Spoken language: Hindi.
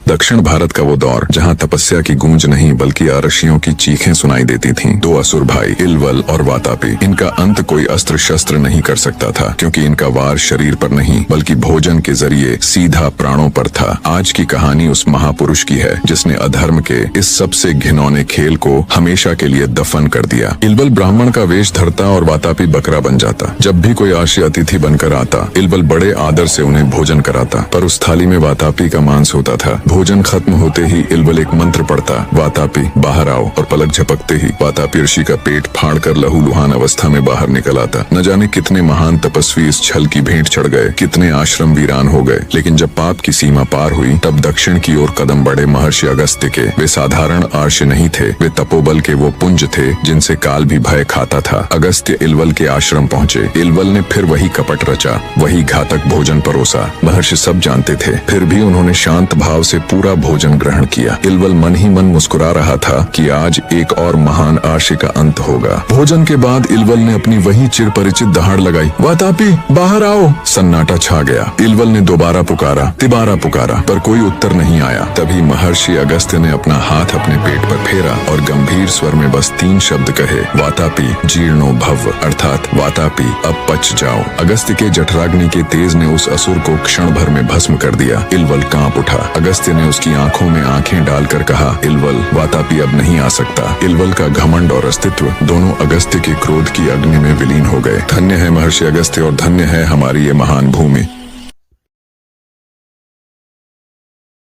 दक्षिण भारत का वो दौर जहाँ तपस्या की गूंज नहीं बल्कि आरक्षियों की चीखें सुनाई देती थीं। दो असुर भाई इलवल और वातापी, इनका अंत कोई अस्त्र शस्त्र नहीं कर सकता था, क्योंकि इनका वार शरीर पर नहीं बल्कि भोजन के जरिए सीधा प्राणों पर था। आज की कहानी उस महापुरुष की है जिसने अधर्म के इस सबसे घिनौने खेल को हमेशा के लिए दफन कर दिया। इलवल ब्राह्मण का वेश धरता और वातापी बकरा बन जाता। जब भी कोई आश्रय अतिथि बनकर आता, इलवल बड़े आदर से उन्हें भोजन कराता, पर उस थाली में वातापी का मांस होता था। भोजन खत्म होते ही इलवल एक मंत्र पढ़ता, वातापी बाहर आओ, और पलक झपकते ही वातापी ऋषि का पेट फाड़कर लहूलुहान अवस्था में बाहर निकल आता। न जाने कितने महान तपस्वी इस छल की भेंट चढ़ गए, कितने आश्रम वीरान हो गए। लेकिन जब पाप की सीमा पार हुई, तब दक्षिण की ओर कदम बढ़े महर्षि अगस्त्य के। वे साधारण आर्ष नहीं थे, वे तपोबल के वो पुंज थे जिनसे काल भी भय खाता था। अगस्त्य इलवल के आश्रम पहुँचे। इलवल ने फिर वही कपट रचा, वही घातक भोजन परोसा। महर्षि सब जानते थे, फिर भी उन्होंने शांत भाव से पूरा भोजन ग्रहण किया। इलवल मन ही मन मुस्कुरा रहा था कि आज एक और महान आर्षि का अंत होगा। भोजन के बाद इलवल ने अपनी वही चिर परिचित दहाड़ लगाई, वातापी बाहर आओ। सन्नाटा छा गया। इलवल ने दोबारा पुकारा, तिबारा पुकारा, पर कोई उत्तर नहीं आया। तभी महर्षि अगस्त्य ने अपना हाथ अपने पेट पर फेरा और गंभीर स्वर में बस 3 शब्द कहे, वातापी जीर्णो भव, अर्थात वातापी अब पच जाओ। अगस्त्य के जठराग्नि के तेज ने उस असुर को क्षण भर में भस्म कर दिया। इलवल कांप उठा। अगस्त्य ने उसकी आंखों में आंखें डालकर कहा, इलवल वातापी अब नहीं आ सकता। इलवल का घमंड और अस्तित्व दोनों अगस्त्य के क्रोध की अग्नि में विलीन हो गए। धन्य है महर्षि अगस्त्य और धन्य है हमारी ये महान भूमि।